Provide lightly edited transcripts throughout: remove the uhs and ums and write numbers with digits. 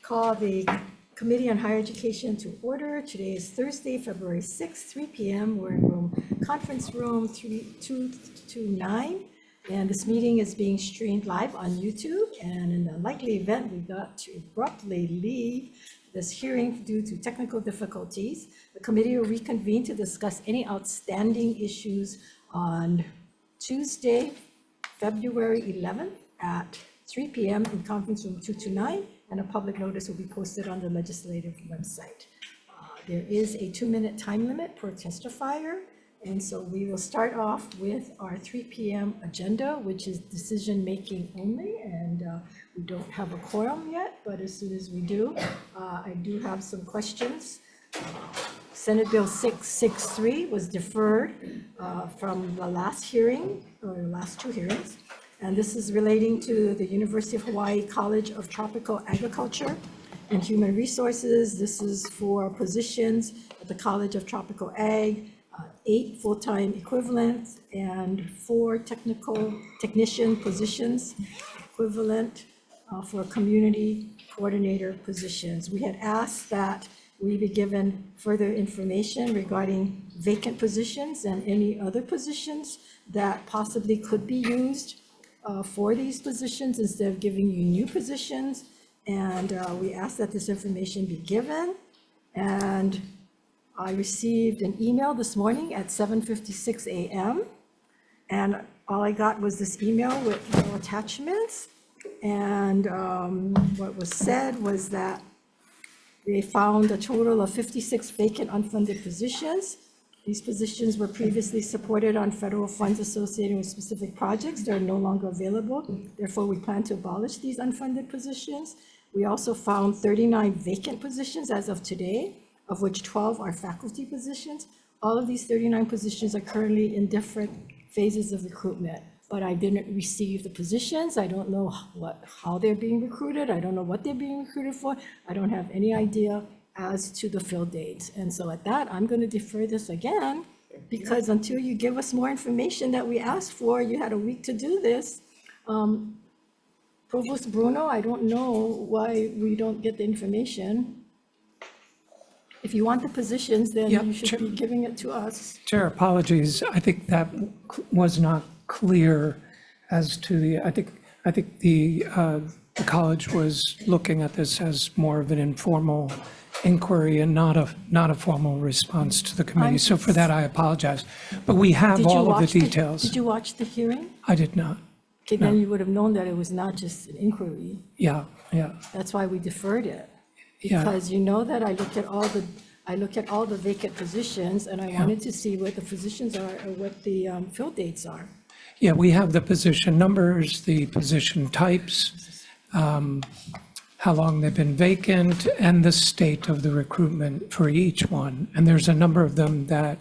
Call the Committee on Higher Education to order. Today is Thursday, February 6th, 3 p.m. We're in conference room 3229, and this meeting is being streamed live on YouTube. And in the likely event we got to abruptly leave this hearing due to technical difficulties, the committee will reconvene to discuss any outstanding issues on Tuesday, February 11th at 3 p.m. in conference room 229, and a public notice will be posted on the legislative website. There is a 2-minute time limit per testifier, and so we will start off with our 3 p.m. agenda, which is decision-making only, and we don't have a quorum yet, but as soon as we do, I do have some questions. Senate Bill 663 was deferred from the last hearing, or the last two hearings, and this is relating to the University of Hawaii College of Tropical Agriculture and Human Resources. This is for positions at the College of Tropical Ag, 8 full-time equivalents and 4 technician positions equivalent for community coordinator positions. We had asked that we be given further information regarding vacant positions and any other positions that possibly could be used for these positions instead of giving you new positions. And we asked that this information be given. And I received an email this morning at 7:56 a.m. And all I got was this email with no attachments. And what was said was that they found a total of 56 vacant unfunded positions. These positions were previously supported on federal funds associated with specific projects. They're no longer available. Therefore, we plan to abolish these unfunded positions. We also found 39 vacant positions as of today, of which 12 are faculty positions. All of these 39 positions are currently in different phases of recruitment, but I didn't receive the positions. I don't know how they're being recruited. I don't know what they're being recruited for. I don't have any idea as to the fill dates. And so at that, I'm going to defer this again, because until you give us more information that we asked for, you had a week to do this. Provost Bruno, I don't know why we don't get the information. If you want the positions, then you should be giving it to us. Chair, apologies. I think that was not clear as to the, I think the college was looking at this as more of an informal inquiry and not a formal response to the committee. So for that, I apologize. But we have all of the details. Did you watch the hearing? I did not. Okay, then you would have known that it was not just an inquiry. Yeah. That's why we deferred it. Yeah. Because you know that I look at all the vacant positions, and I wanted to see what the positions are or what the fill dates are. Yeah, we have the position numbers, the position types, how long they've been vacant, and the state of the recruitment for each one. And there's a number of them that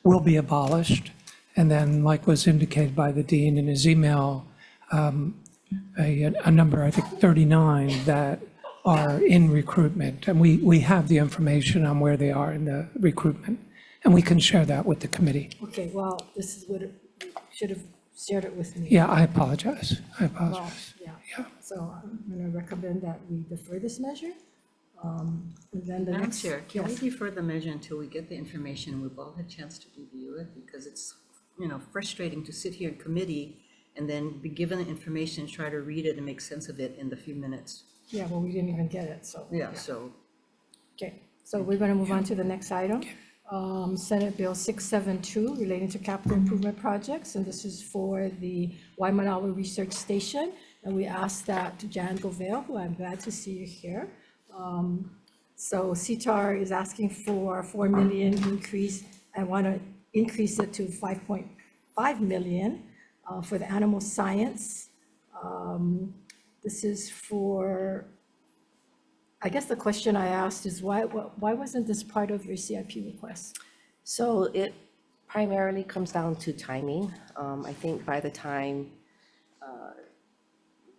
will be abolished. And then, like was indicated by the dean in his email, a number, I think 39, that are in recruitment. And we have the information on where they are in the recruitment. And we can share that with the committee. Okay, well, this is what you should have shared it with me. Yeah, I apologize. Well, yeah. So I'm going to recommend that we defer this measure. And then the Madam next. Chair, can we Yes. defer the measure until we get the information? We've all had a chance to review it, because it's, frustrating to sit here in committee and then be given the information, try to read it and make sense of it in the few minutes. Yeah, well, we didn't even get it, so. Yeah, so Okay, so we're going to move on to the next item. Senate Bill 672 relating to capital improvement projects, and this is for the Waimanalo Research Station. And we asked that Jan Govale, who I'm glad to see you here. So CTAR is asking for $4 million increase. I want to increase it to $5.5 million for the animal science. This is for, I guess the question I asked is why wasn't this part of your CIP request? So it primarily comes down to timing. I think by the time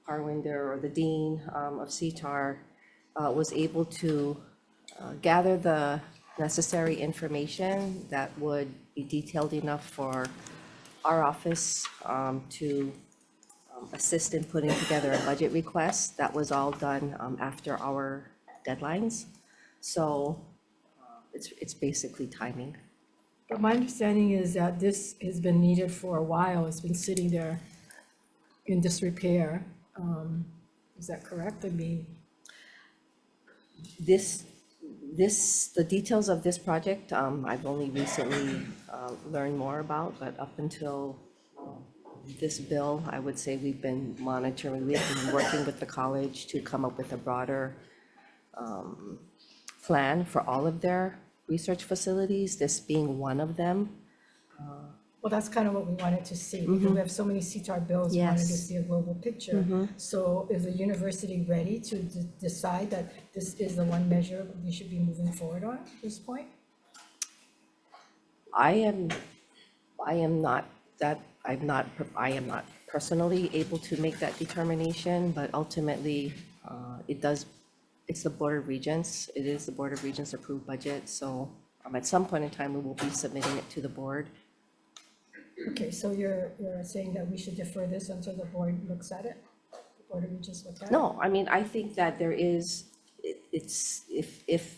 Parwinder or the dean of CTAR was able to gather the necessary information that would be detailed enough for our office to assist in putting together a budget request. That was all done after our deadlines. So it's basically timing. But my understanding is that this has been needed for a while. It's been sitting there in disrepair. Is that correct? I mean, The details of this project, I've only recently learned more about, but up until this bill, I would say we've been monitoring, we've been working with the college to come up with a broader plan for all of their research facilities, this being one of them. well, that's kind of what we wanted to see, because we have so many CTAR bills, we wanted to Yes. see a global picture. So is the university ready to decide that this is the one measure we should be moving forward on at this point? I am not personally able to make that determination, but ultimately, it's the Board of Regents, it is the Board of Regents approved budget, so at some point in time, we will be submitting it to the board. Okay, so you're saying that we should defer this until the board looks at it? The Board of Regents look at it? No, I mean, I think that there is, if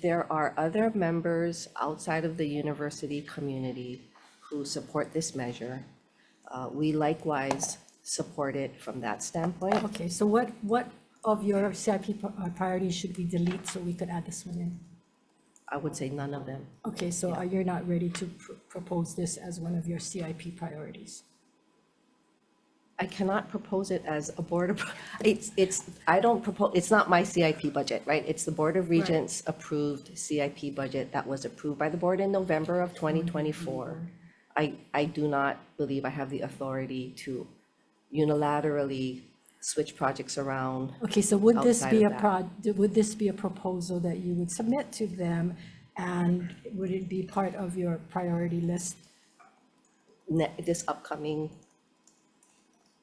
there are other members outside of the university community who support this measure, we likewise support it from that standpoint. Okay, so what of your CIP priorities should we delete so we could add this one in? I would say none of them. Okay, so you're not ready to propose this as one of your CIP priorities? I cannot propose it as a board of, I don't propose, it's not my CIP budget, right? It's the Board of Regents approved CIP budget that was approved by the board in November of 2024. I do not believe I have the authority to unilaterally switch projects around. Okay, so would this outside be of would this be a proposal that you would submit to them? And would it be part of your priority list? This upcoming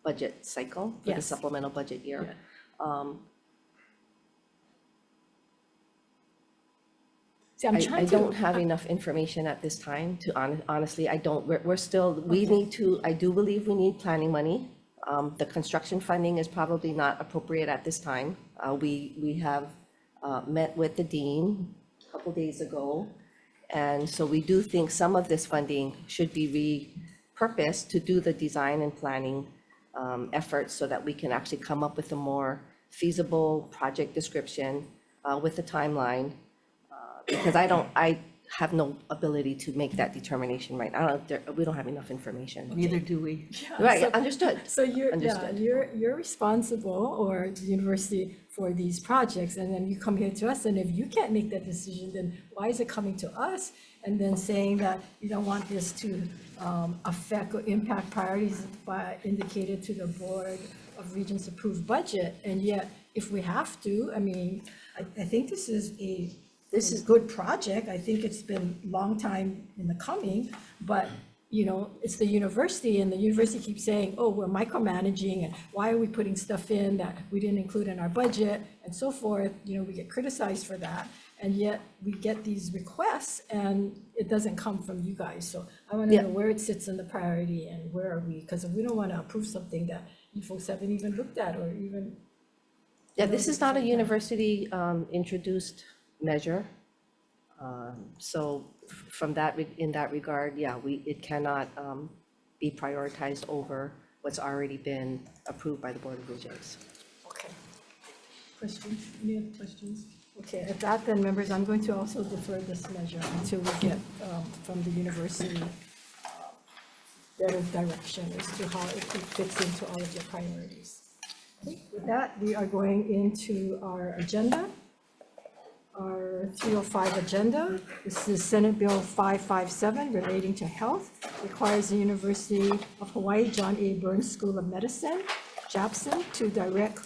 budget cycle for the Yes. supplemental budget year. See, I'm I trying don't to, have enough information at this time to honestly, I don't, we're still, we need to, I do believe we need planning money. The construction funding is probably not appropriate at this time. We have met with the dean a couple days ago. And so we do think some of this funding should be repurposed to do the design and planning efforts so that we can actually come up with a more feasible project description with a timeline. Because I have no ability to make that determination right now. We don't have enough information. Neither do we. Right, so- understood. so Understood. you're responsible, or the university, for these projects, and then you come here to us, and if you can't make that decision, then why is it coming to us? And then saying that you don't want this to affect or impact priorities by indicated to the Board of Regents approved budget, and yet if we have to, I mean, I think this is a good project. I think it's been a long time in the coming, but, you know, it's the university, and the university keeps saying, oh, we're micromanaging, and why are we putting stuff in that we didn't include in our budget, and so forth. You know, we get criticized for that, and yet we get these requests, and it doesn't come from you guys. So I want to know where it sits in the priority, and where are we, because we don't want to approve something that you folks haven't even looked at, or even. Yeah, this is not a university introduced measure. So from that, in that regard, yeah, it cannot be prioritized over what's already been approved by the Board of Regents. Okay. Questions? Any other questions? Okay, at that then, members, I'm going to also defer this measure until we get from the university better direction as to how it fits into all of your priorities. Okay, with that, we are going into our agenda. Our 305 agenda. This is Senate Bill 557 relating to health. Requires the University of Hawaii John A. Burns School of Medicine, JAPSON, to direct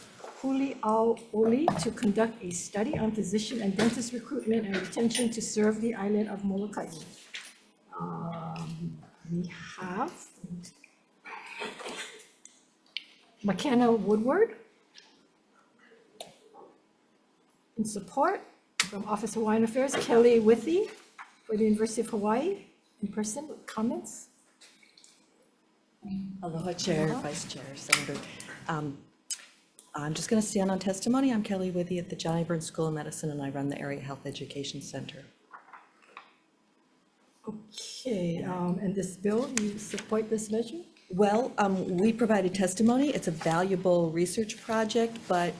Huli Aoli to conduct a study on physician and dentist recruitment and retention to serve the island of Molokai. We have McKenna Woodward in support. From Office of Hawaiian Affairs, Kelly Withy for the University of Hawaii, in person with comments. Aloha Chair, Vice Chair, Senator. I'm just going to stand on testimony. I'm Kelly Withy at the Johnny Burns School of Medicine, and I run the Area Health Education Center. Okay, and this bill, you support this measure? Well, we provided testimony. It's a valuable research project, but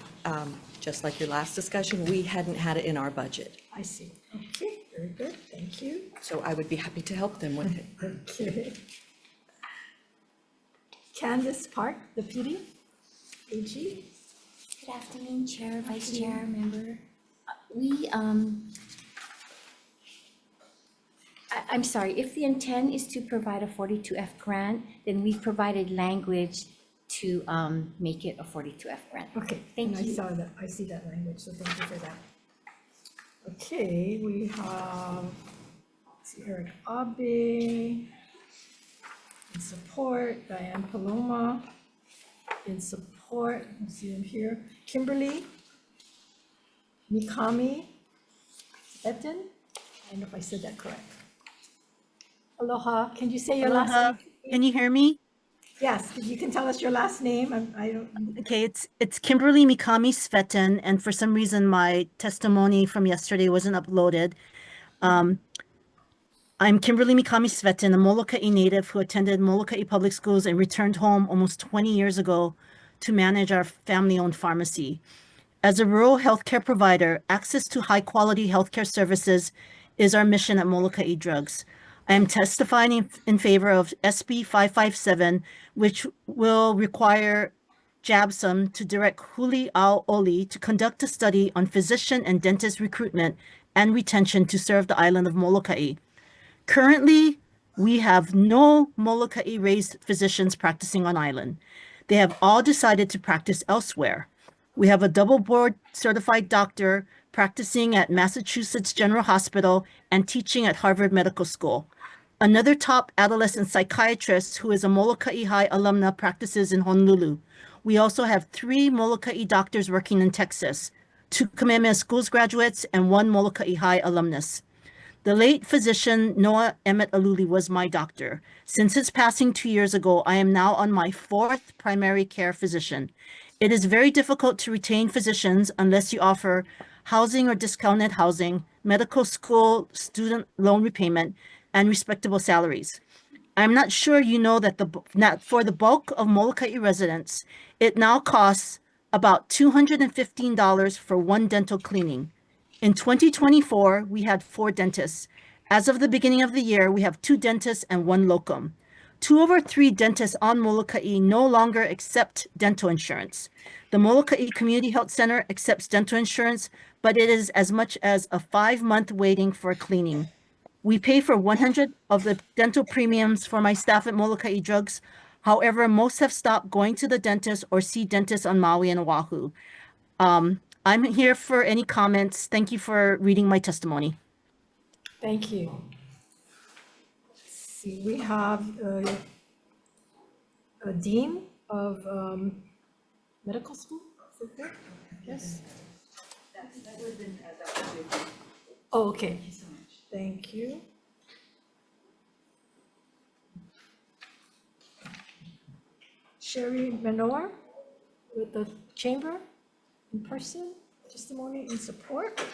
just like your last discussion, we hadn't had it in our budget. I see. Okay, very good, thank you. So I would be happy to help them with it. Okay. Candace Park, Deputy AG. Good afternoon, Chair, Vice Chair, Member. I'm sorry, if the intent is to provide a 42F grant, then we've provided language to make it a 42F grant. Okay, Thank and you. I saw that, I see that language, so thank you for that. Okay, we have, let's see, Eric Abe in support, Diane Paloma in support, I see him here, Kimberly Mikami Etten, I don't know if I said that correct. Aloha, can you say your last Aloha. name? Can you hear me? Yes, if you can tell us your last name, I don't, Okay, it's Kimberly Mikami Svetten, and for some reason my testimony from yesterday wasn't uploaded. I'm Kimberly Mikami Svetten, a Moloka'i native who attended Moloka'i Public Schools and returned home almost 20 years ago to manage our family-owned pharmacy. As a rural healthcare provider, access to high-quality healthcare services is our mission at Moloka'i Drugs. I am testifying in favor of SB 557, which will require JABSOM to direct Huli Oli to conduct a study on physician and dentist recruitment and retention to serve the island of Moloka'i. Currently, we have no Moloka'i raised physicians practicing on island. They have all decided to practice elsewhere. We have a double board certified doctor practicing at Massachusetts General Hospital and teaching at Harvard Medical School. Another top adolescent psychiatrist who is a Moloka'i High alumna practices in Honolulu. We also have 3 Moloka'i doctors working in Texas, 2 Kamehameha Schools graduates and 1 Moloka'i High alumnus. The late physician Noah Emmett Aluli was my doctor. Since his passing 2 years ago, I am now on my 4th primary care physician. It is very difficult to retain physicians unless you offer housing or discounted housing, medical school student loan repayment, and respectable salaries. I'm not sure you know that for the bulk of Moloka'i residents, it now costs about $215 for 1 dental cleaning. In 2024, we had 4 dentists. As of the beginning of the year, we have 2 dentists and 1 locum. 2 of our 3 dentists on Moloka'i no longer accept dental insurance. The Moloka'i Community Health Center accepts dental insurance, but it is as much as a 5-month waiting for a cleaning. We pay for 100 of the dental premiums for my staff at Moloka'i Drugs. However, most have stopped going to the dentist or see dentists on Maui and Oahu. I'm here for any comments. Thank you for reading my testimony. thank you. Let's see, we have a dean of medical school, is it there? Yes? Oh, okay. Thank you. Sherry Manoa with the chamber in person, testimony in support.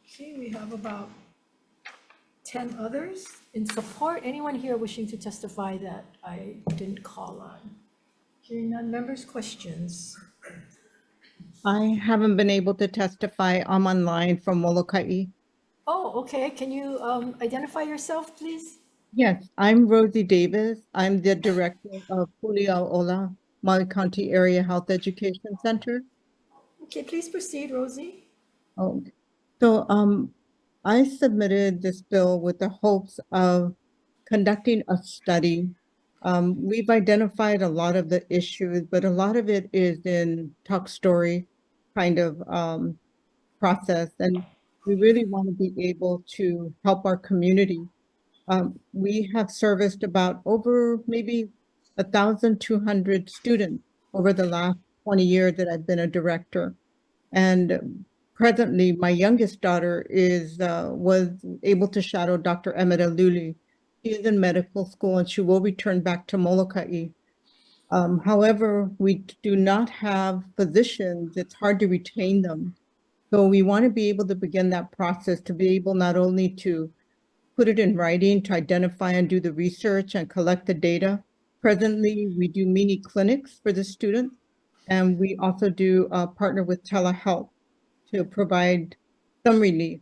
Okay, we have about 10 others in support. Anyone here wishing to testify that I didn't call on? Hearing none, members' questions. I haven't been able to testify. I'm online from Moloka'i. Oh, okay, can you identify yourself, please? Yes, I'm Rosie Davis. I'm the director of Puliau'ola, Maui County Area Health Education Center. Okay, please proceed, Rosie. Oh, so I submitted this bill with the hopes of conducting a study. We've identified a lot of the issues, but a lot of it is in talk story kind of process, and we really want to be able to help our community. We have serviced about over maybe 1,200 students over the last 20 years that I've been a director. And presently, my youngest daughter was able to shadow Dr. Emmett Aluli. She is in medical school and she will return back to Moloka'i. However, we do not have physicians. It's hard to retain them. So we want to be able to begin that process, to be able not only to put it in writing, to identify and do the research and collect the data. Presently, we do mini clinics for the students, and we also do partner with telehealth to provide some relief.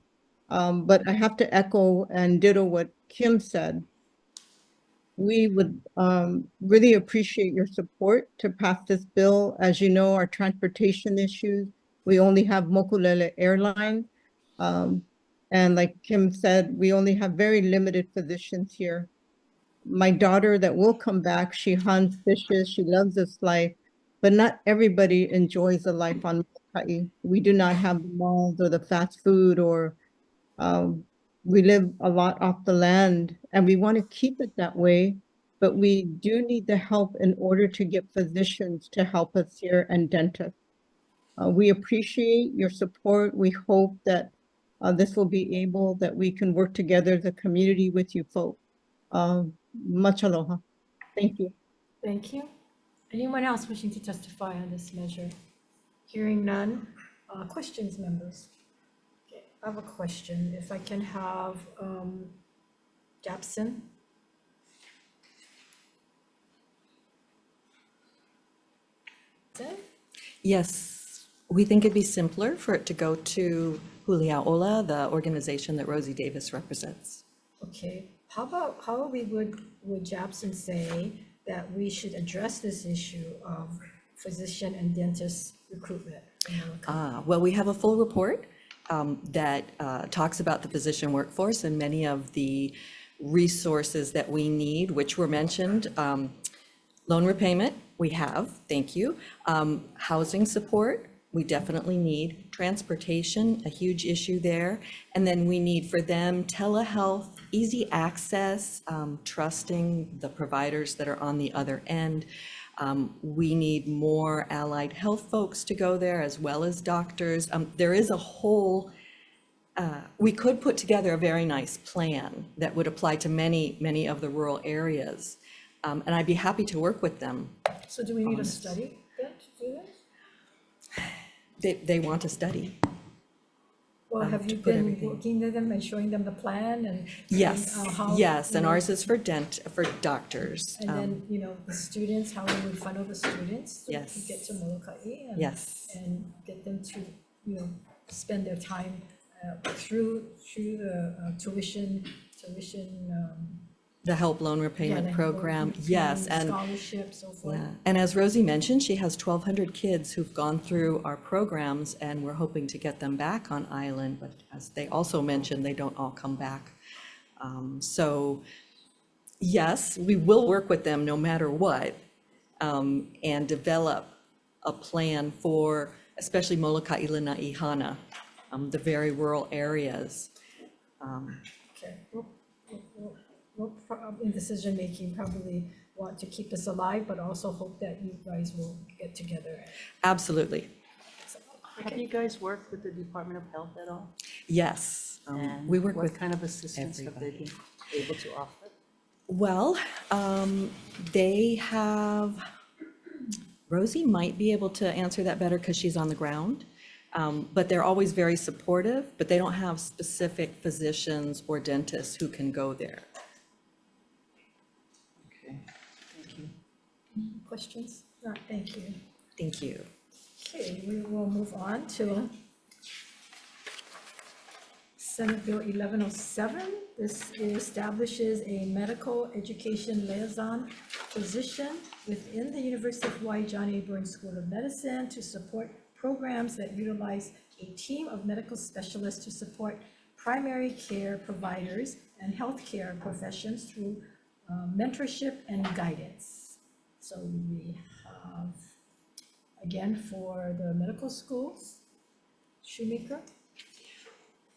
But I have to echo and ditto what Kim said. We would really appreciate your support to pass this bill. As you know, our transportation issues, we only have Mokulele Airlines. And like Kim said, we only have very limited physicians here. My daughter that will come back, she hunts, fishes, she loves this life, but not everybody enjoys the life on Molokai. We do not have the malls or the fast food or we live a lot off the land and we want to keep it that way, but we do need the help in order to get physicians to help us here and dentists. We appreciate your support. We hope that this will be able, that we can work together as a community with you folks. Much aloha. Thank you. Thank you. Anyone else wishing to testify on this measure? Hearing none. Questions, members? Okay, I have a question. If I can have Japson. Yes, we think it'd be simpler for it to go to Huliaola, the organization that Rosie Davis represents. Okay, how would Japson say that we should address this issue of physician and dentist recruitment? Well, we have a full report that talks about the physician workforce and many of the resources that we need, which were mentioned. Loan repayment, we have, thank you. Housing support, we definitely need. Transportation, a huge issue there. And then we need for them telehealth, easy access, trusting the providers that are on the other end. We need more allied health folks to go there as well as doctors. There is a whole, we could put together a very nice plan that would apply to many of the rural areas. And I'd be happy to work with them. So do we need a study then to do this? They want to study. Well, have you put been everything. working with them and showing them the plan and? Yes, and, how, yes, you and know, ours is for doctors. And then, the students, how we would funnel the students to Yes. get to Molokai and. Yes. And get them to, spend their time through the tuition, The help loan yeah, repayment the program, yes, and scholarship, so forth. yeah. And as Rosie mentioned, she has 1,200 kids who've gone through our programs, and we're hoping to get them back on island, but as they also mentioned, they don't all come back. So yes, we will work with them no matter what, and develop a plan for especially Molokai Lanai Hana, the very rural areas. Okay, we'll in decision-making, probably want to keep this alive, but also hope that you guys will get together. Absolutely, Have you guys worked with the Department of Health at all? yes. And We work with what kind of assistance have they been able to offer? Well, they have, Rosie might be able to answer that better because she's on the ground. But they're always very supportive, but they don't have specific physicians or dentists who can go there. Okay, thank you. Questions? No, thank you. Thank you. Okay, we will move on to Senate Bill 1107. This establishes a medical education liaison position within the University of Hawaii John A. Burns School of Medicine to support programs that utilize a team of medical specialists to support primary care providers and healthcare professions through mentorship and guidance. So we have, again, for the medical schools, Shoemaker.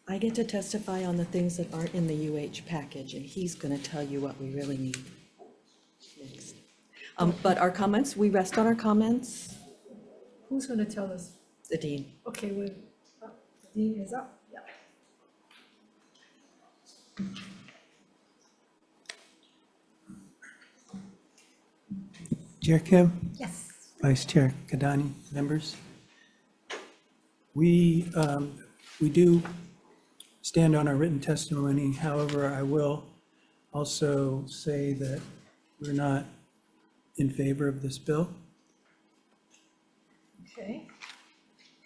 I get to testify on the things that aren't in the UH package, and he's going to tell you what we really need next. But our comments, we rest on our comments. Who's going to tell us? The dean. Okay, the dean is up, yeah. Chair Kim, Yes. Vice Chair Kadani, members. We do stand on our written testimony. However, I will also say that we're not in favor of this bill Okay.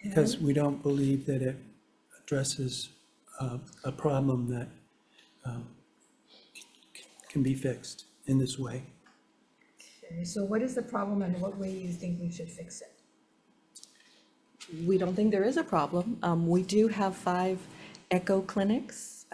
because we don't believe that it addresses a problem that can be fixed in this way. Okay, so what is the problem and what way you think we should fix it? We don't think there is a problem. We do have 5 echo clinics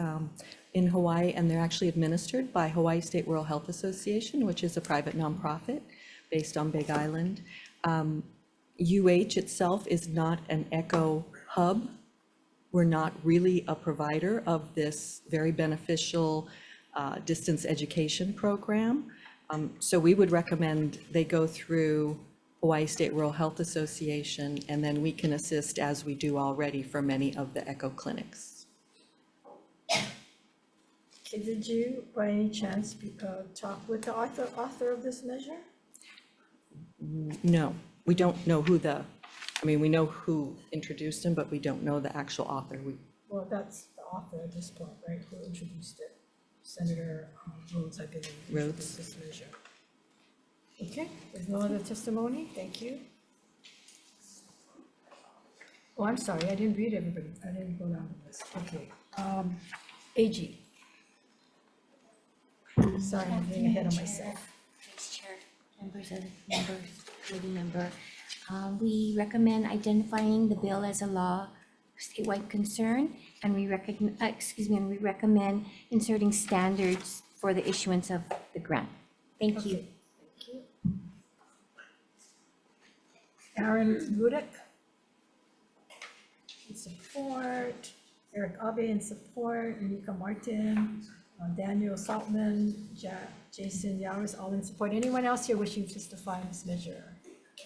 in Hawaii, and they're actually administered by Hawaii State Rural Health Association, which is a private nonprofit based on Big Island. UH itself is not an echo hub. We're not really a provider of this very beneficial distance education program. So we would recommend they go through Hawaii State Rural Health Association, and then we can assist as we do already for many of the echo clinics. Okay, did you, by any chance, talk with the author of this measure? No, we don't know who we know who introduced him, but we don't know the actual author. Well, that's the author at this point, right, who introduced it? Senator Rhodes, I believe, introduced this measure. Okay, there's no other testimony, thank you. Oh, I'm sorry, I didn't read everybody, I didn't go down the list, okay. AG. Sorry, I'm getting ahead of myself. Vice Chair, committee member, we recommend identifying the bill as a law statewide concern, and we recommend inserting standards for the issuance of the grant. Thank you. Okay, thank you. Aaron Rudek. In support. Eric Abe in support. Nika Martin. Daniel Saltman. Jason Yowers, all in support. Anyone else here wishing to testify on this measure?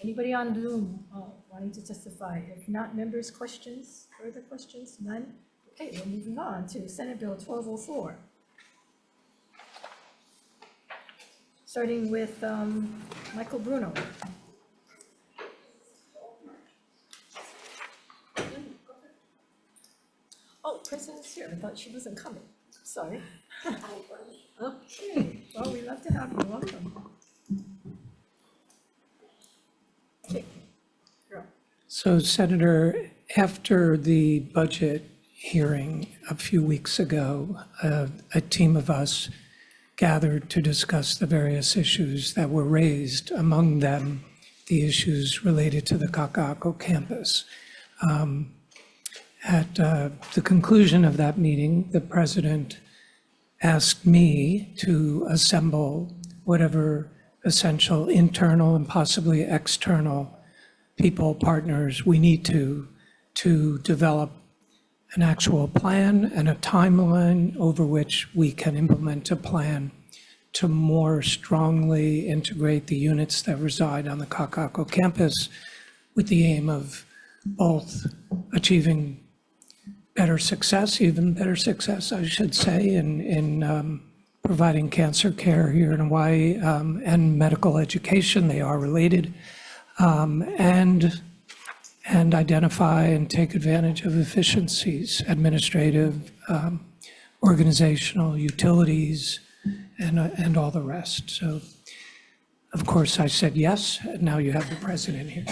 Anybody on Zoom wanting to testify? If not, members, questions? Further questions? None? Okay, we're moving on to Senate Bill 1204. Starting with Michael Bruno. Oh, President's here. I thought she wasn't coming. Sorry. Okay, well, we love to have you. Welcome. Okay. Girl. So Senator, after the budget hearing a few weeks ago, a team of us gathered to discuss the various issues that were raised, among them the issues related to the Kaka'ako campus. At the conclusion of that meeting, the president asked me to assemble whatever essential internal and possibly external people, partners we need to develop an actual plan and a timeline over which we can implement a plan to more strongly integrate the units that reside on the Kaka'ako campus with the aim of both achieving better success, even better success, I should say, in providing cancer care here in Hawaii and medical education. They are related. And identify and take advantage of efficiencies, administrative, organizational, utilities, and all the rest. So, of course, I said yes, and now you have the president here.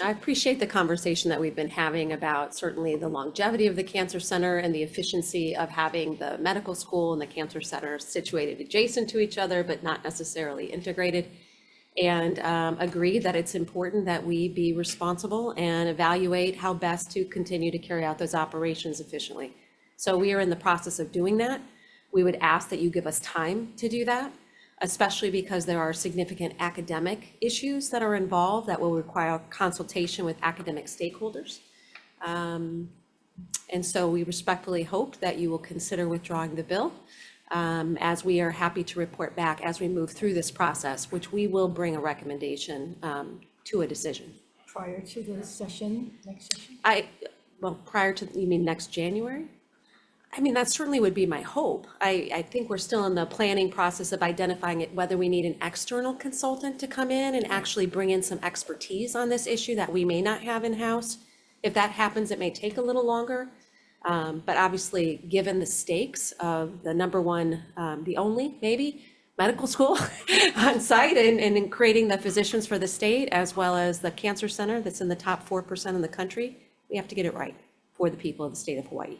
I appreciate the conversation that we've been having about certainly the longevity of the Cancer Center and the efficiency of having the medical school and the Cancer Center situated adjacent to each other, but not necessarily integrated. And agree that it's important that we be responsible and evaluate how best to continue to carry out those operations efficiently. So we are in the process of doing that. We would ask that you give us time to do that, especially because there are significant academic issues that are involved that will require consultation with academic stakeholders. And so we respectfully hope that you will consider withdrawing the bill, as we are happy to report back as we move through this process, which we will bring a recommendation to a decision. Prior to the session, next session? Well, prior to, you mean next January? I mean, that certainly would be my hope. I think we're still in the planning process of identifying it, whether we need an external consultant to come in and actually bring in some expertise on this issue that we may not have in-house. If that happens, it may take a little longer. But obviously, given the stakes of the number one, the only, maybe, medical school on site and in creating the physicians for the state, as well as the cancer center that's in the top 4% in the country, we have to get it right for the people of the state of Hawaii.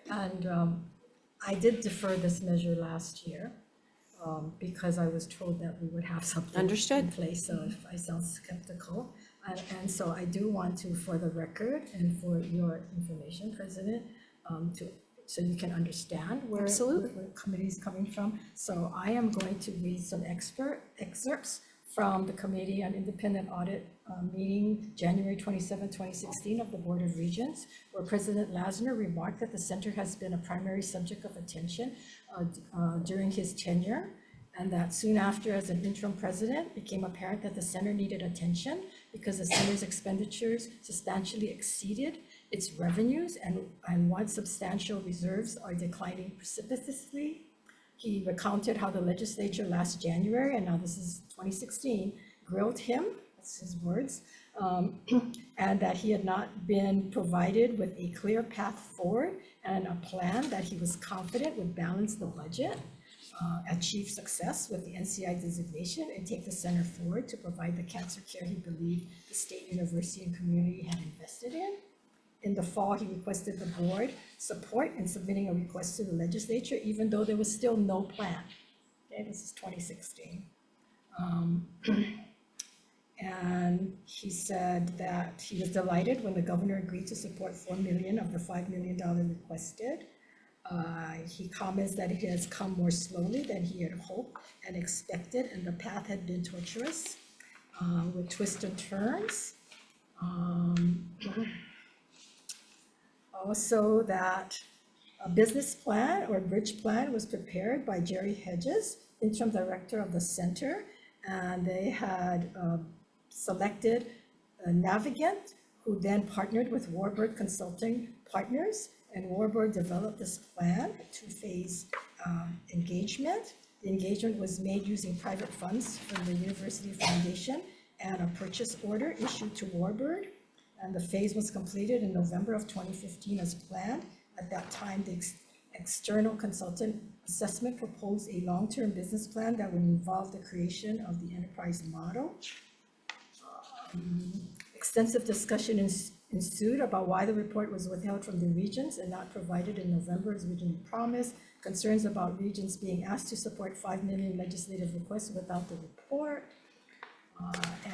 And I did defer this measure last year because I was told that we would have something Understood. in place, so if I sound skeptical. And so I do want to, for the record and for your information, President, so you can understand where the committee is coming from. So I am going to read some excerpts from the Committee on Independent Audit meeting January 27, 2016 of the Board of Regents, where President Lasner remarked that the center has been a primary subject of attention during his tenure, and that soon after, as an interim president, it became apparent that the center needed attention because the center's expenditures substantially exceeded its revenues, and once substantial reserves are declining precipitously. He recounted how the legislature last January, and now this is 2016, grilled him, that's his words, and that he had not been provided with a clear path forward and a plan that he was confident would balance the budget, achieve success with the NCI designation, and take the center forward to provide the cancer care he believed the state, university, and community had invested in. In the fall, he requested the board support in submitting a request to the legislature, even though there was still no plan. Okay, this is 2016. And he said that he was delighted when the governor agreed to support $4 million of the $5 million requested. He comments that it has come more slowly than he had hoped and expected, and the path had been tortuous with twists and turns. Also that a business plan or bridge plan was prepared by Jerry Hedges, interim director of the center, and they had selected Navigant, who then partnered with Warburg Consulting Partners, and Warburg developed this plan, a two-phase engagement. The engagement was made using private funds from the University Foundation and a purchase order issued to Warburg. And the phase was completed in November of 2015 as planned. At that time, the external consultant assessment proposed a long-term business plan that would involve the creation of the enterprise model. Extensive discussion ensued about why the report was withheld from the regions and not provided in November as originally promised. Concerns about regions being asked to support 5 million legislative requests without the report.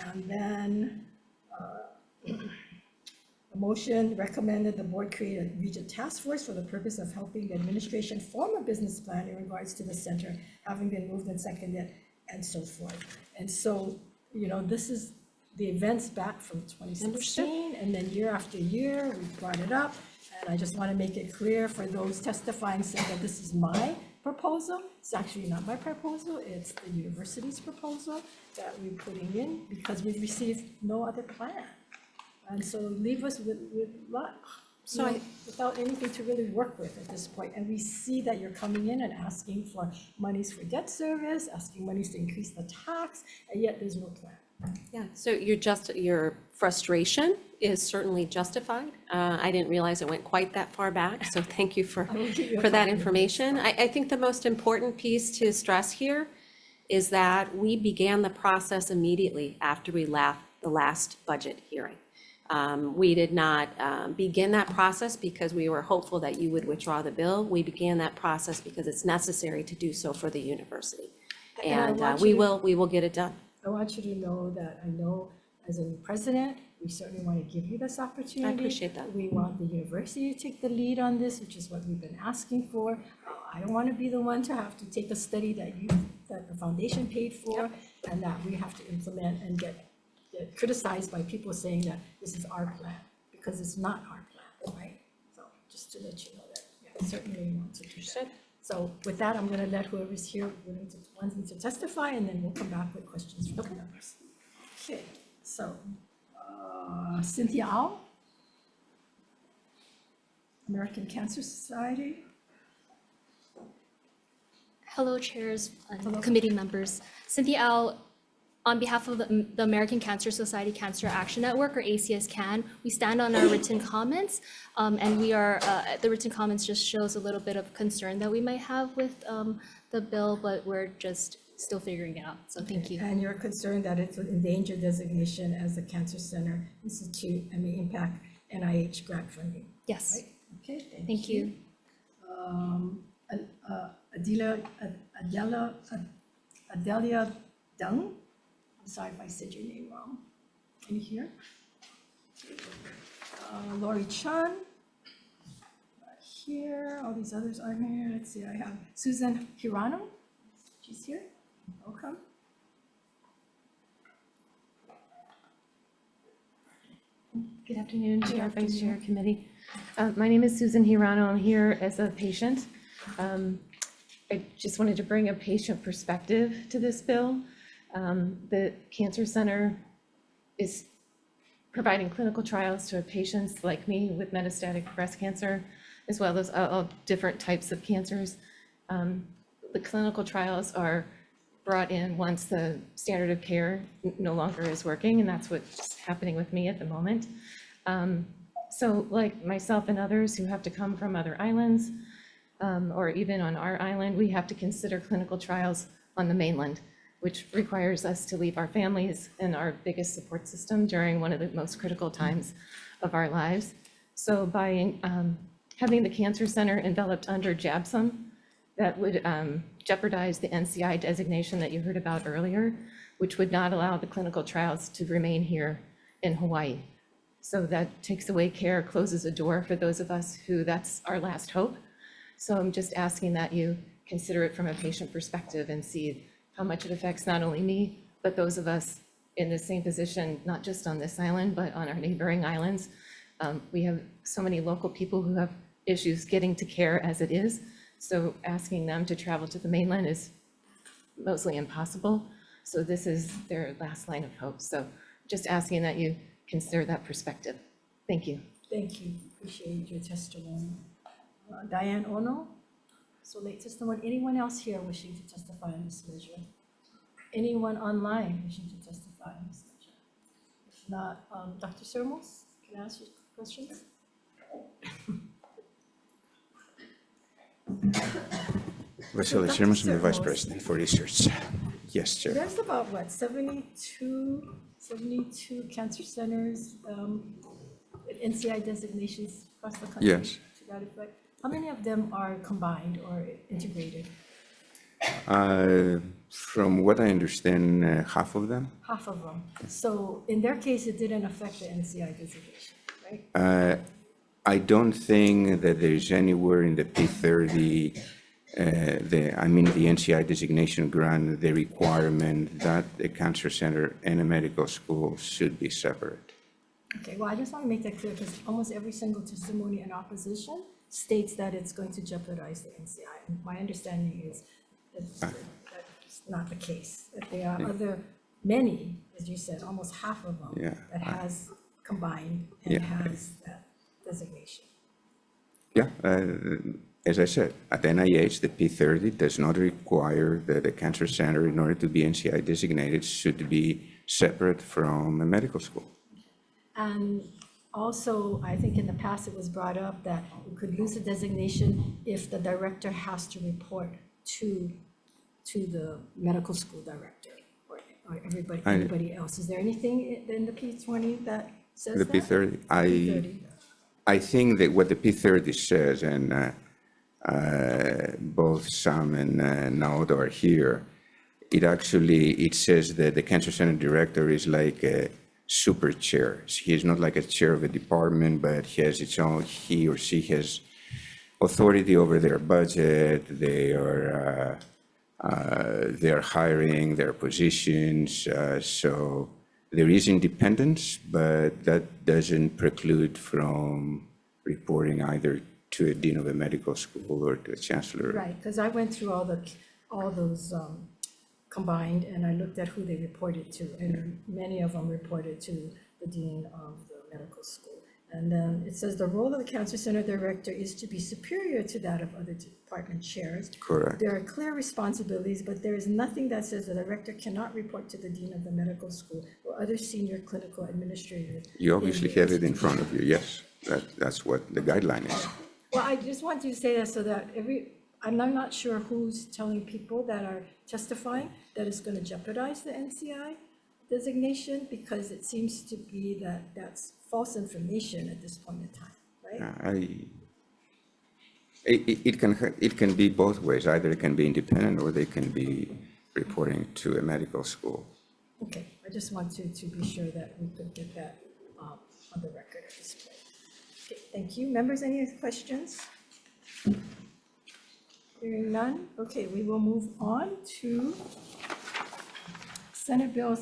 And then the motion recommended the board create a region task force for the purpose of helping the administration form a business plan in regards to the center, having been moved and seconded, and so forth. And so, you know, this is the events back from 2016, and then year after year, we brought it up. And I just want to make it clear for those testifying saying that this is my proposal. It's actually not my proposal, it's the university's proposal that we're putting in because we've received no other plan. And so leave us with without anything to really work with at this point. And we see that you're coming in and asking for monies for debt service, asking monies to increase the tax, and yet there's no plan. Yeah, so your frustration is certainly justified. I didn't realize it went quite that far back, so thank you for that information. I think the most important piece to stress here is that we began the process immediately after we left the last budget hearing. We did not begin that process because we were hopeful that you would withdraw the bill. We began that process because it's necessary to do so for the university. And we will get it done. I want you to know that I know as a new president, we certainly want to give you this opportunity. I appreciate that. We want the university to take the lead on this, which is what we've been asking for. I don't want to be the one to have to take a study that the foundation paid for and that we have to implement and get criticized by people saying that this is our plan, because it's not our plan, right? So just to let you know that, I certainly want to do that. So with that, I'm going to let whoever's here wanting to testify, and then we'll come back with questions from the members. Okay, so Cynthia Au. American Cancer Society. Hello, chairs and committee members. Cynthia Al, on behalf of the American Cancer Society Cancer Action Network, or ACS-CAN, we stand on our written comments, and we are, the written comments just shows a little bit of concern that we might have with the bill, but we're just still figuring it out, so thank you. And you're concerned that it's an endangered designation as a Cancer Center Institute and may impact NIH grant funding. Yes, Okay, thank you. Adelia Dung. I'm sorry if I said your name wrong. Can you hear? Lori Chan. Here, all these others aren't here. Let's see, I have Susan Hirano. She's here. Welcome. Good afternoon, Chair, Vice Chair, Committee. My name is Susan Hirano. I'm here as a patient. I just wanted to bring a patient perspective to this bill. The Cancer Center is providing clinical trials to patients like me with metastatic breast cancer, as well as all different types of cancers. The clinical trials are brought in once the standard of care no longer is working, and that's what's happening with me at the moment. So like myself and others who have to come from other islands, or even on our island, we have to consider clinical trials on the mainland, which requires us to leave our families and our biggest support system during one of the most critical times of our lives. So by having the Cancer Center enveloped under JABSOM, that would jeopardize the NCI designation that you heard about earlier, which would not allow the clinical trials to remain here in Hawaii. So that takes away care, closes a door for those of us who that's our last hope. So I'm just asking that you consider it from a patient perspective and see how much it affects not only me, but those of us in the same position, not just on this island, but on our neighboring islands. We have so many local people who have issues getting to care as it is. So asking them to travel to the mainland is mostly impossible. So this is their last line of hope. So just asking that you consider that perspective. Thank you. Thank you. Appreciate your testimony. Diane Ono. So late testimony. Anyone else here wishing to testify on this measure? Anyone online wishing to testify on this measure? If not, Dr. Sermos, can I ask you questions? Vasily Sermos, I'm the Vice President for Research. Yes, Chair. There's about, what, 72 cancer centers, with NCI designations across the country? Yes. To that effect. How many of them are combined or integrated? From what I understand, half of them. Half of them. So in their case, it didn't affect the NCI designation, right? I don't think that there is anywhere in the P30, the NCI designation grant, the requirement that a cancer center and a medical school should be separate. Okay, well, I just want to make that clear because almost every single testimony in opposition states that it's going to jeopardize the NCI. And my understanding is that that's not the case, that there are many, as you said, almost half of them that has combined and has that designation. Yeah, as I said, at NIH, the P30 does not require that a cancer center, in order to be NCI designated, should be separate from a medical school. And also, I think in the past it was brought up that we could lose a designation if the director has to report to the medical school director or anybody else. Is there anything in the P20 that says that? The P30, I think that what the P30 says, and both Sam and Naoto are here, it says that the cancer center director is like a super chair. He is not like a chair of a department, but he has its own, he or she has authority over their budget, their hiring, their positions. So there is independence, but that doesn't preclude from reporting either to a dean of a medical school or to a chancellor. Right, because I went through all those combined, and I looked at who they reported to, and many of them reported to the dean of the medical school. And then it says the role of the Cancer Center Director is to be superior to that of other department chairs. Correct. There are clear responsibilities, but there is nothing that says the director cannot report to the dean of the medical school or other senior clinical administrator. You obviously have it in front of you, yes. That's what the guideline is. Well, I just want you to say that so that I'm not sure who's telling people that are testifying that it's going to jeopardize the NCI designation, because it seems to be that that's false information at this point in time, right? It can be both ways. Either it can be independent or they can be reporting to a medical school. Okay, I just wanted to be sure that we could get that on the record at this point. Okay, thank you. Members, any questions? Hearing none, okay, we will move on to Senate Bill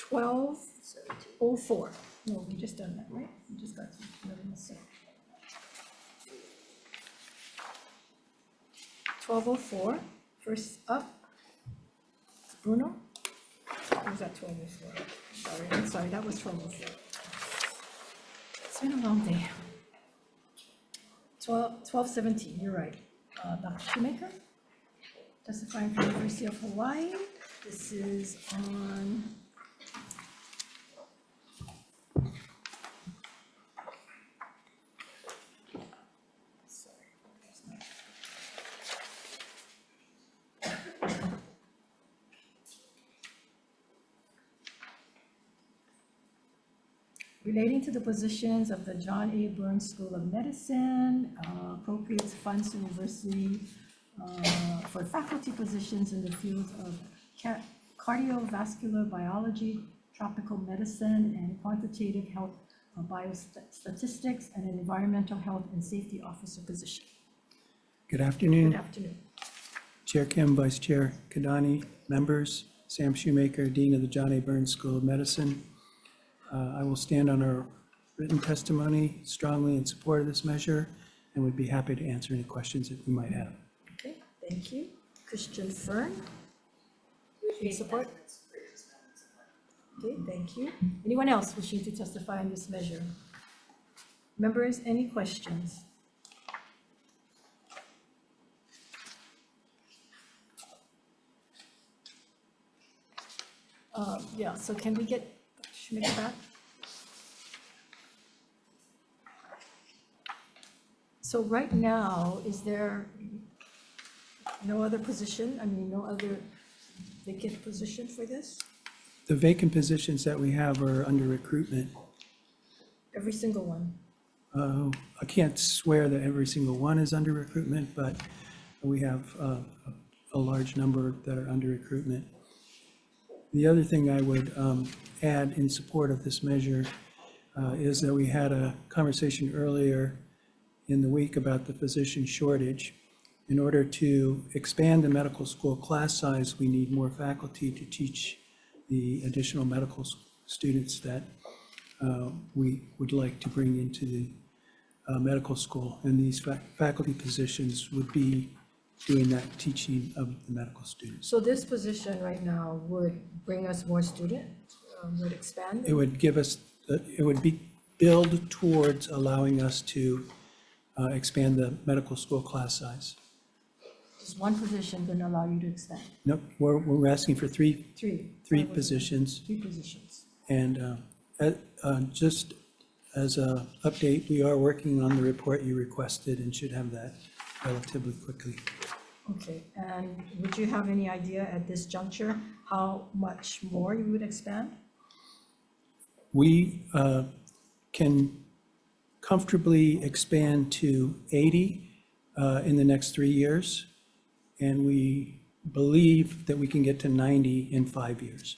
1204. No, we just done that, right? We just got to 1107. 1204, first up, Bruno? Or was that 1204? I'm sorry, that was 1204. It's been a long day. 1217, you're right. Dr. Shoemaker, testifying from the University of Hawaii. This is on relating to the positions of the John A. Burns School of Medicine, appropriates funds to university for faculty positions in the fields of cardiovascular biology, tropical medicine, and quantitative health biostatistics, and an environmental health and safety officer position. Good afternoon. Good afternoon. Chair Kim, Vice Chair Kadani, members, Sam Shoemaker, Dean of the John A. Burns School of Medicine. I will stand on our written testimony strongly in support of this measure and would be happy to answer any questions that you might have. Okay, thank you. Christian Fern. In support? Okay, thank you. Anyone else wishing to testify on this measure? Members, any questions? Yeah, so can we get Schmidt back? So right now, is there no other position? I mean, no other vacant position for this? The vacant positions that we have are under recruitment. Every single one? I can't swear that every single one is under recruitment, but we have a large number that are under recruitment. The other thing I would add in support of this measure is that we had a conversation earlier in the week about the physician shortage. In order to expand the medical school class size, we need more faculty to teach the additional medical students that we would like to bring into the medical school. And these faculty positions would be doing that teaching of the medical students. So this position right now would bring us more students, would expand? It would give us, it would be build towards allowing us to expand the medical school class size. Just one position going to allow you to expand? Nope, we're asking for three positions. positions. 3 positions. And just as a update, we are working on the report you requested and should have that relatively quickly. Okay, and would you have any idea at this juncture how much more you would expand? We can comfortably expand to 80 in the next 3 years, and we believe that we can get to 90 in 5 years.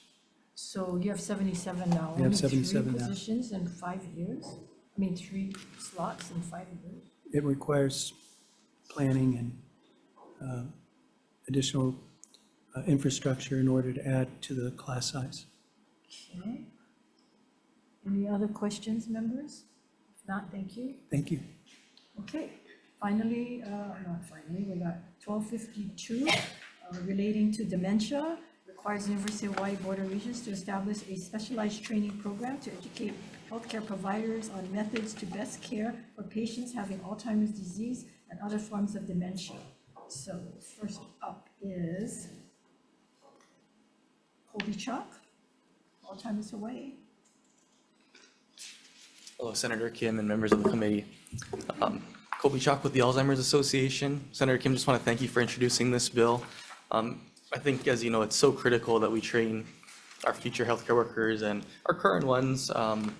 So you have 77 now. We have only 77 3 now. positions in 5 years? I mean, 3 slots in 5 years? It requires planning and additional infrastructure in order to add to the class size. Okay. Any other questions, members? If not, thank you. Thank you. Okay, finally, not finally, we got 1252 relating to dementia, requires the University of Hawaii Board of Regents to establish a specialized training program to educate healthcare providers on methods to best care for patients having Alzheimer's disease and other forms of dementia. So first up is Colby Chalk, Alzheimer's Hawaii. Hello, Senator Kim and members of the committee. Colby Chalk with the Alzheimer's Association. Senator Kim, just want to thank you for introducing this bill. I think, as you know, it's so critical that we train our future healthcare workers and our current ones on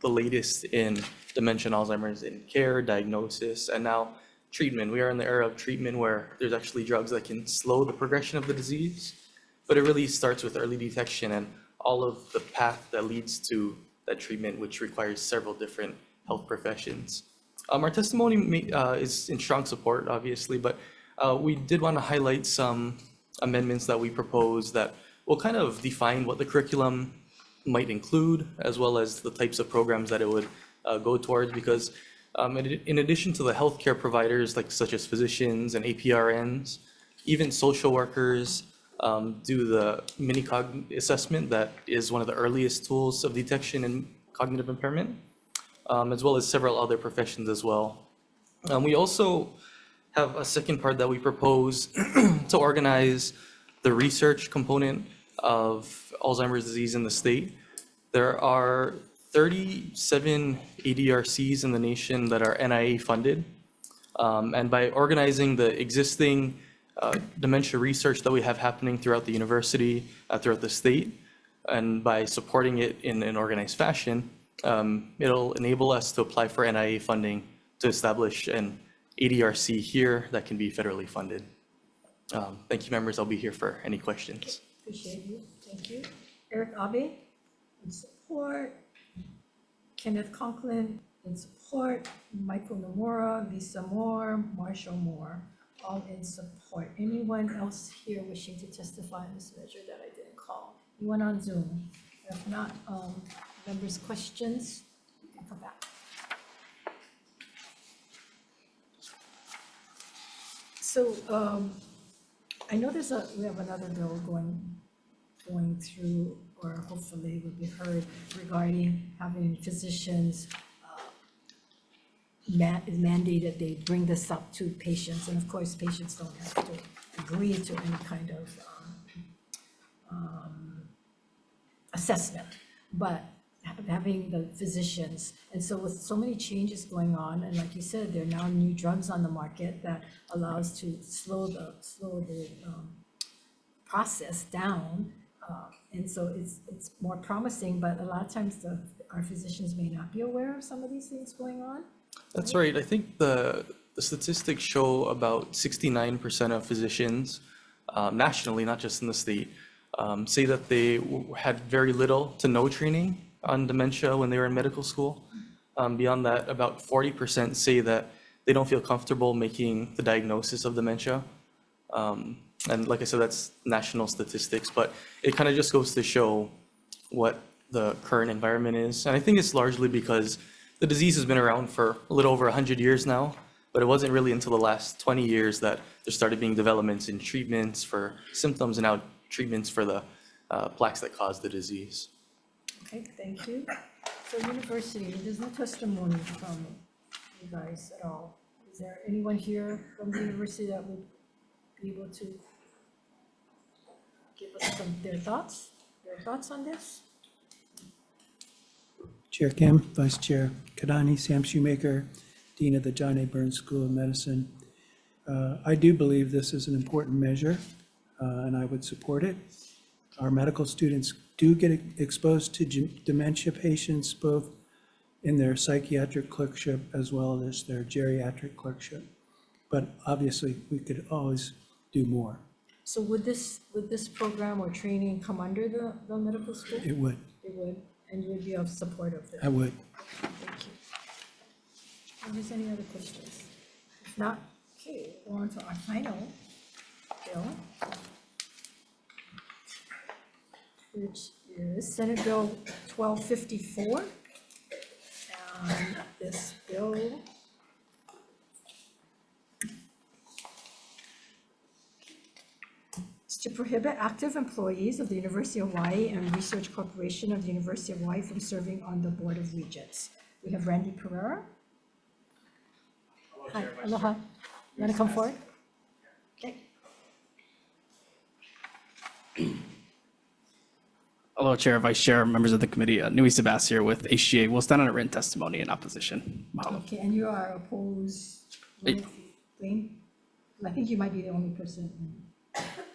the latest in dementia and Alzheimer's in care, diagnosis, and now treatment. We are in the era of treatment where there's actually drugs that can slow the progression of the disease, but it really starts with early detection and all of the path that leads to that treatment, which requires several different health professions. Our testimony is in strong support, obviously, but we did want to highlight some amendments that we propose that will kind of define what the curriculum might include, as well as the types of programs that it would go towards, because in addition to the healthcare providers, like such as physicians and APRNs, even social workers do the mini-cog assessment that is one of the earliest tools of detection in cognitive impairment, as well as several other professions as well. We also have a second part that we propose to organize the research component of Alzheimer's disease in the state. There are 37 ADRCs in the nation that are NIA funded. And by organizing the existing dementia research that we have happening throughout the university, throughout the state, and by supporting it in an organized fashion, it'll enable us to apply for NIA funding to establish an ADRC here that can be federally funded. Thank you, members. I'll be here for any questions. Appreciate you. Thank you. Eric Abe, in support. Kenneth Conklin, in support. Michael Nomura, Lisa Moore, Marshall Moore, all in support. Anyone else here wishing to testify on this measure that I didn't call? Anyone on Zoom? If not, members' questions, you can come back. So I know we have another bill going through, or hopefully will be heard, regarding having physicians mandated they bring this up to patients, and of course patients don't have to agree to any kind of assessment, but having the physicians. And so with so many changes going on, and like you said, there are now new drugs on the market that allows to slow the process down. And so it's more promising, but a lot of times our physicians may not be aware of some of these things going on. That's right. I think the statistics show about 69% of physicians nationally, not just in the state, say that they had very little to no training on dementia when they were in medical school. Beyond that, about 40% say that they don't feel comfortable making the diagnosis of dementia. And like I said, that's national statistics, but it kind of just goes to show what the current environment is. And I think it's largely because the disease has been around for a little over 100 years now, but it wasn't really until the last 20 years that there started being developments in treatments for symptoms and now treatments for the plaques that cause the disease. Okay, thank you. So university, there's no testimony from you guys at all. Is there anyone here from the university that would be able to give us their thoughts on this? Chair Kim, Vice Chair Kadani, Sam Shoemaker, Dean of the John A. Burns School of Medicine. I do believe this is an important measure, and I would support it. Our medical students do get exposed to dementia patients, both in their psychiatric clerkship as well as their geriatric clerkship. But obviously, we could always do more. So would this program or training come under the medical school? It would. It would, and you would be of support of this? I would. Thank you. Are there any other questions? If not, okay, we're on to our final bill, which is Senate Bill 1254. And this bill to prohibit active employees of the University of Hawaii and Research Corporation of the University of Hawaii from serving on the Board of Regents. We have Randy Pereira. Hi, aloha. You want to come forward? Okay. Hello, Chair, Vice Chair, members of the committee. Nui Sebastian with HGA. We'll stand on a written testimony in opposition. Mahalo. Okay, and you are opposed, Blaine? I think you might be the only person.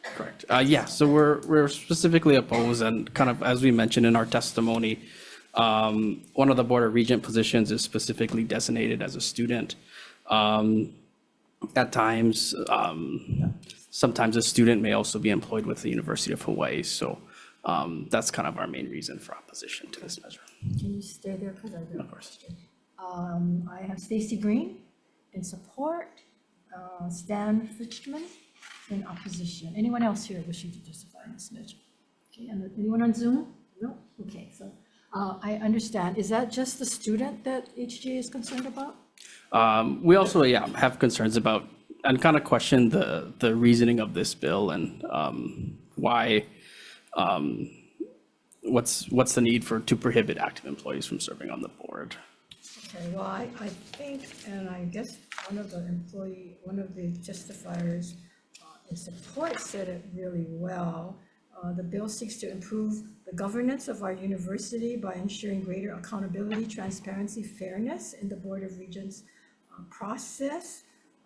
Correct. Yeah, so we're specifically opposed, and kind of as we mentioned in our testimony, one of the Board of Regent positions is specifically designated as a student. At times, sometimes a student may also be employed with the University of Hawaii. So that's kind of our main reason for opposition to this measure. Can you stay there, because I have Of course. I have Stacy Green in support, Stan Fichtman in opposition. Anyone else here wishing to testify in this measure? Okay, and anyone on Zoom? No? Okay, so I understand. Is that just the student that HGA is concerned about? We also, have concerns about and kind of question the reasoning of this bill and why, what's the need to prohibit active employees from serving on the board? Okay, well, I think, and I guess one of the testifiers in support said it really well. The bill seeks to improve the governance of our university by ensuring greater accountability, transparency, fairness in the Board of Regents process.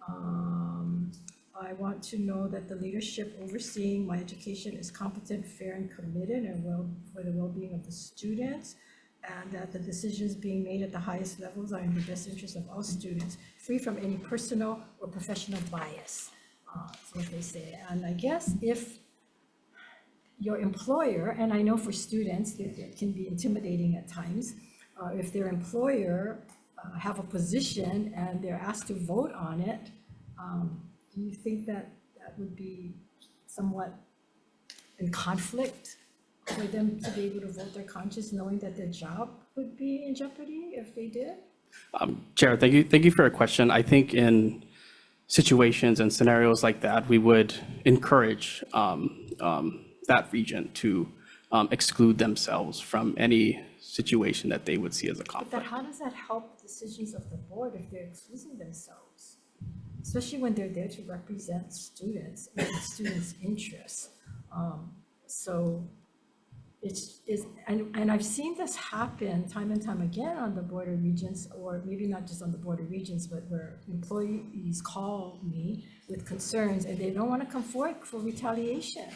I want to know that the leadership overseeing my education is competent, fair, and committed, and for the well-being of the students, and that the decisions being made at the highest levels are in the best interest of all students, free from any personal or professional bias. That's what they say. And I guess if your employer, and I know for students it can be intimidating at times, if their employer have a position and they're asked to vote on it, do you think that would be somewhat in conflict for them to be able to vote their conscience, knowing that their job would be in jeopardy if they did? Chair, thank you for your question. I think in situations and scenarios like that, we would encourage that regent to exclude themselves from any situation that they would see as a But conflict. how does that help decisions of the board if they're excluding themselves? Especially when they're there to represent students and students' interests. So and I've seen this happen time and time again on the Board of Regents, or maybe not just on the Board of Regents, but where employees call me with concerns and they don't want to come forward for retaliation.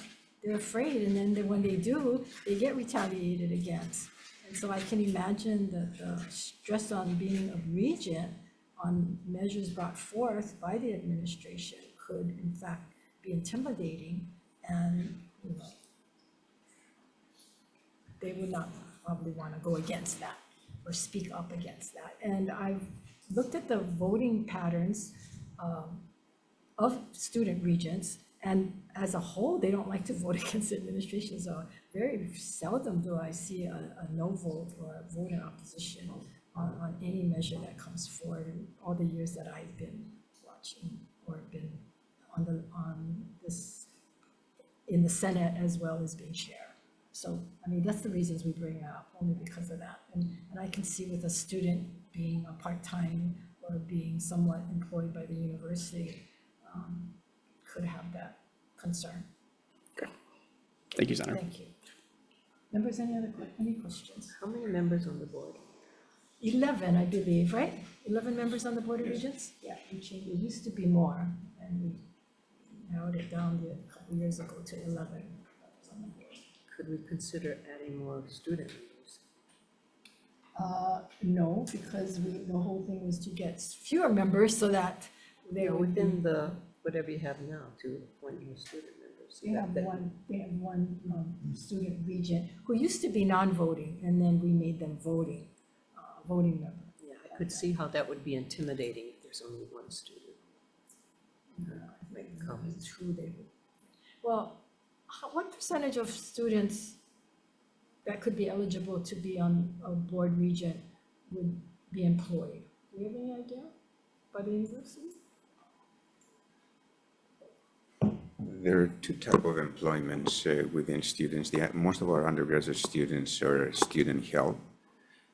They're afraid, and then when they do, they get retaliated against. And so I can imagine that the stress on being a regent on measures brought forth by the administration could in fact be intimidating, and they would not probably want to go against that or speak up against that. And I've looked at the voting patterns of student regents, and as a whole, they don't like to vote against the administration. So very seldom do I see a no vote or a vote in opposition on any measure that comes forward in all the years that I've been watching or been on this in the Senate as well as being chair. So, I mean, that's the reasons we bring it up, only because of that. And I can see with a student being a part-time or being somewhat employed by the university, could have that concern. Okay. Thank you, Senator. Thank you. Members, any questions? How many members on the board? 11, I believe, right? 11 members on the Board of Regents? Yeah, we changed, it used to be more, and we narrowed it down a couple years ago to 11 members on the board. Could we consider adding more student members? No, because the whole thing was to get fewer members so that they would Within the, whatever you have now, to appoint more student members. We have one student regent who used to be non-voting, and then we made them voting member. Yeah, I could see how that would be intimidating if there's only one student. Two they would. Well, what percentage of students that could be eligible to be on a board regent would be employed? Do you have any idea by the university? There are two types of employments within students. Most of our undergraduate students are student help,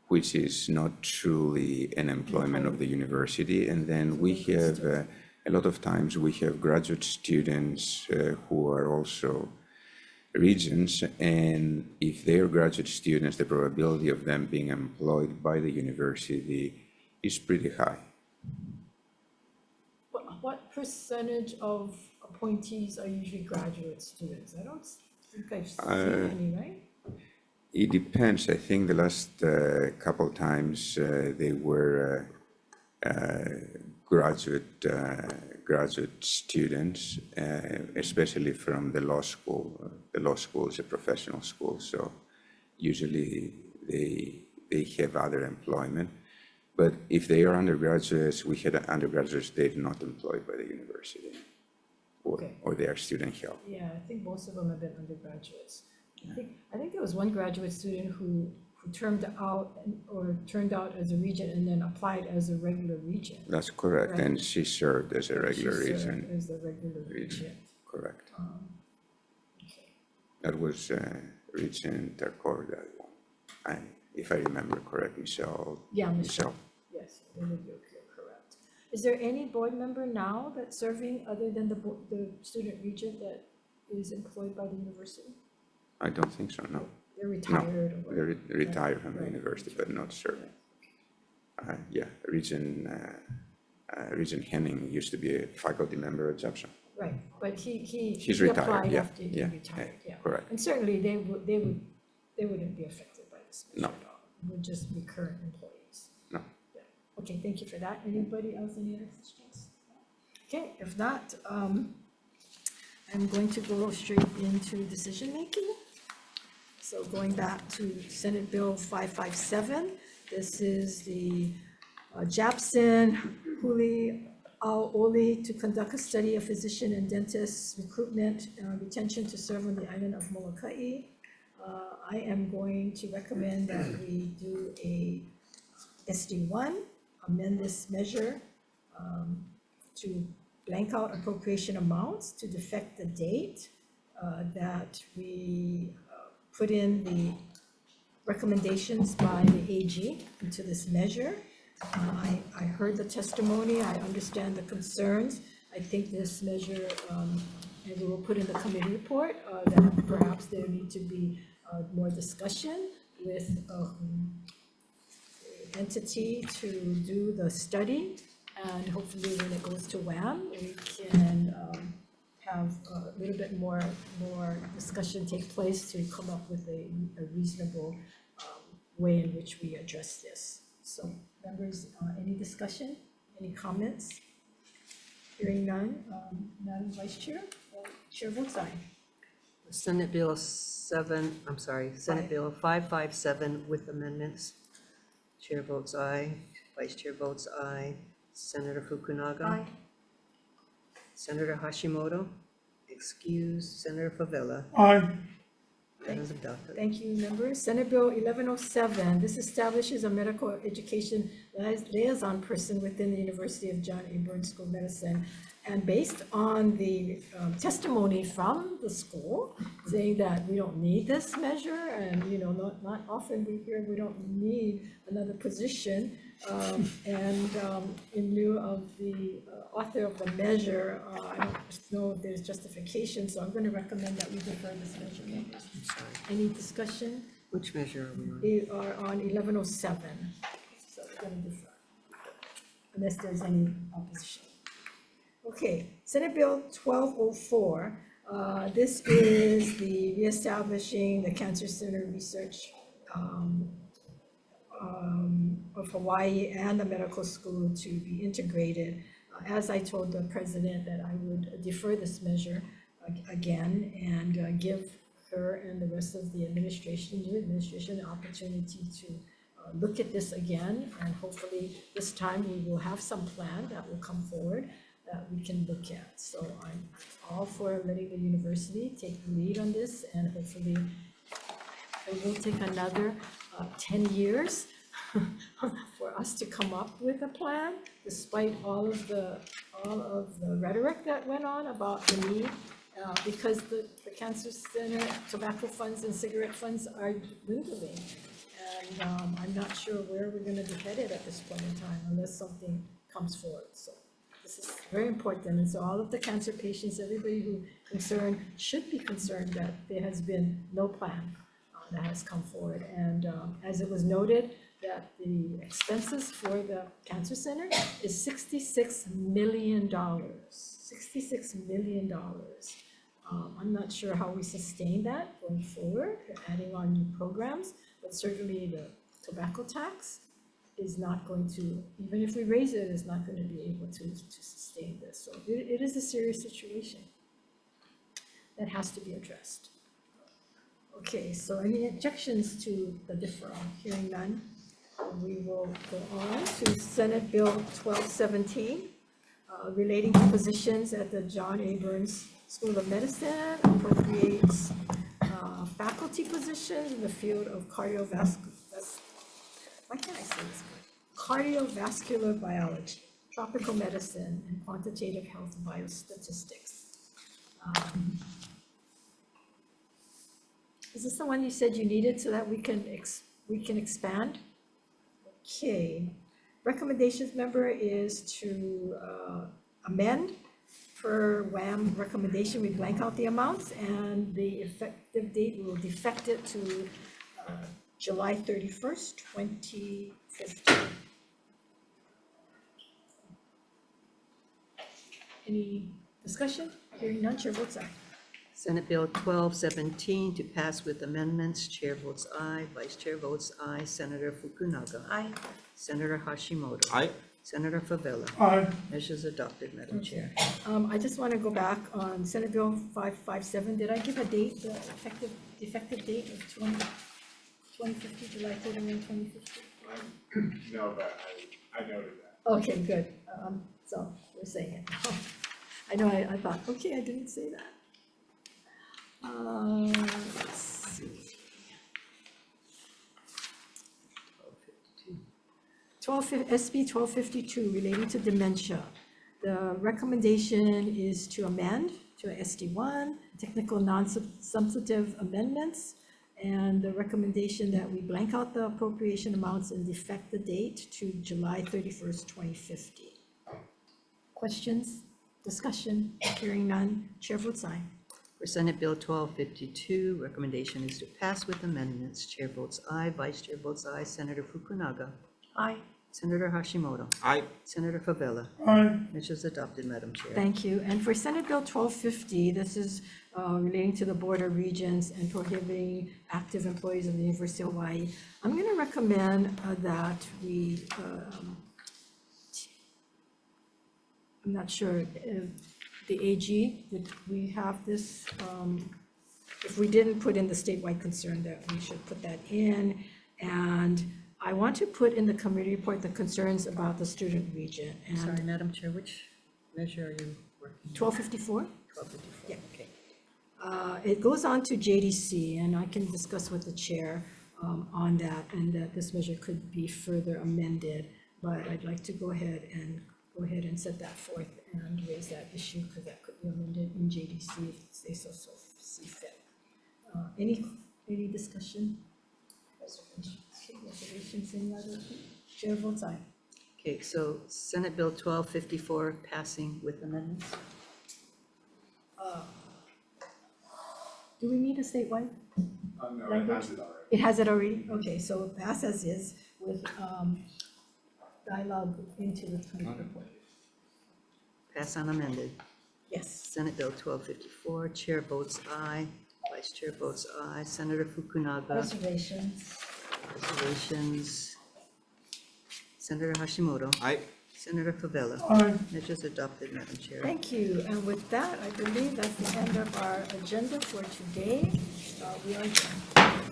which is not truly an employment of the university. And then we have, a lot of times, we have graduate students who are also regents. And if they are graduate students, the probability of them being employed by the university is pretty high. What percentage of appointees are usually graduate students? I don't think I've seen any, right? It depends. I think the last couple times they were graduate students, especially from the law school. The law school is a professional school, so usually they have other employment. But if they are undergraduates, we had undergraduates they're not employed by the university, or they are student help. Yeah, I think most of them have been undergraduates. I think there was one graduate student who turned out as a regent and then applied as a regular regent. That's correct, Right. and she served as a regular She served regent. as the regular regent. Correct. Okay. That was Regent Tarkor, that one. If I remember correct, Michelle. Yeah, Michelle. Yes, you're correct. Is there any board member now that's serving other than the student regent that is employed by the university? I don't think so, no. They're retired or whatever. They're retired from the university, but not serving. Yeah, Regent Henning used to be a faculty member at Jepson. Right, but He's he retired, applied yeah, after he yeah, retired, yeah. correct. And certainly they wouldn't be affected by this measure No. at all. It would just be current employees. No. Yeah. Okay, thank you for that. Anybody else, any other questions? Okay, if not, I'm going to go straight into decision-making. So going back to Senate Bill 557, this is the Japson, Huli, Oli to conduct a study of physician and dentist recruitment and retention to serve on the island of Molokai. I am going to recommend that we do a SD1, amend this measure to blank out appropriation amounts to defect the date that we put in the recommendations by the AG into this measure. I heard the testimony, I understand the concerns. I think this measure, and we will put in the committee report, that perhaps there need to be more discussion with the entity to do the study. And hopefully when it goes to WAM, we can have a little bit more discussion take place to come up with a reasonable way in which we address this. So members, any discussion, any comments? Hearing none, Madam Vice Chair, Chair votes aye. Senate Bill 557 with amendments. Chair votes aye, Vice Chair votes aye. Senator Fukunaga. Aye. Senator Hashimoto, excuse. Senator Favela. Aye. That is adopted. Thank you, members. Senate Bill 1107, this establishes a medical education liaison person within the University of John A. Burns School of Medicine. And based on the testimony from the school saying that we don't need this measure, and not often we hear we don't need another position, and in lieu of the author of the measure, I don't know if there's justification, so I'm going to recommend that we defer this measure. Any discussion? Which measure are we on? We are on 1107, so we're going to defer unless there's any opposition. Okay, Senate Bill 1204. This is the reestablishing the Cancer Center Research of Hawaii and the medical school to be integrated. As I told the president that I would defer this measure again and give her and the rest of the administration, new administration, the opportunity to look at this again, and hopefully this time we will have some plan that will come forward that we can look at. So I'm all for letting the university take the lead on this, and hopefully it will take another 10 years for us to come up with a plan, despite all of the rhetoric that went on about the need because the cancer center tobacco funds and cigarette funds are dwindling. And I'm not sure where we're gonna be headed at this point in time unless something comes forward. So this is very important. And so all of the cancer patients, everybody who concerned should be concerned that there has been no plan that has come forward. And as it was noted, that the expenses for the cancer center is $66 million. $66 million. I'm not sure how we sustain that going forward, adding on new programs, but certainly the tobacco tax is not going to, even if we raise it, is not going to be able to sustain this. So it is a serious situation that has to be addressed. Okay, so any objections to the deferral? Hearing none, we will go on to Senate Bill 1217, relating to positions at the John A. Burns School of Medicine, appropriates faculty positions in the field of cardiovascular biology, tropical medicine, and quantitative health biostatistics. Is this the one you said you needed so that we can expand? Okay. Recommendations member is to amend per WAM recommendation. We blank out the amounts and the effective date, we will defect it to July 31st, 2015. Any discussion? Hearing none, chair votes aye. Senate Bill 1217 to pass with amendments. Chair votes aye. Vice Chair votes aye. Senator Fukunaga. Aye. Senator Hashimoto. Aye. Senator Favela. Aye. Measures adopted, Madam Chair. I just want to go back on Senate Bill 557. Did I give a date, the effective date of 2050, July 31, 2050? No, but I noted that. Okay, good. So we're saying it. I know, I thought, okay, I didn't say that. Let's see. SB 1252 relating to dementia. The recommendation is to amend to SD1, technical non-substantive amendments, and the recommendation that we blank out the appropriation amounts and defect the date to July 31st, 2050. Questions, discussion, hearing none, chair votes aye. For Senate Bill 1252, recommendation is to pass with amendments. Chair votes aye. Vice Chair votes aye. Senator Fukunaga. Aye. Senator Hashimoto. Aye. Senator Favela. Aye. Measures adopted, Madam Chair. Thank you. And for Senate Bill 1250, this is relating to the border regions and prohibiting active employees of the University of Hawaii. I'm going to recommend that we, I'm not sure, the AG, did we have this? If we didn't put in the statewide concern, that we should put that in. And I want to put in the committee report the concerns about the student region. And Sorry, Madam Chair, which measure are you working? 1254? 1254. Yeah. Okay. It goes on to JDC, and I can discuss with the chair on that, and that this measure could be further amended. But I'd like to go ahead and set that forth and raise that issue, because that could be amended in JDC if they so see fit. Any discussion? Reservations, any other? Chair votes aye. Okay, so Senate Bill 1254 passing with amendments. Do we need a statewide? No, language? it has it already. It has it already? Okay, so pass as is with dialogue into the committee report. Pass unamended. Yes. Senate Bill 1254, Chair votes aye. Vice Chair votes aye. Senator Fukunaga. Reservations. Reservations. Senator Hashimoto. Aye. Senator Favela. Aye. Measures adopted, Madam Chair. Thank you. And with that, I believe that's the end of our agenda for today. We are adjourned.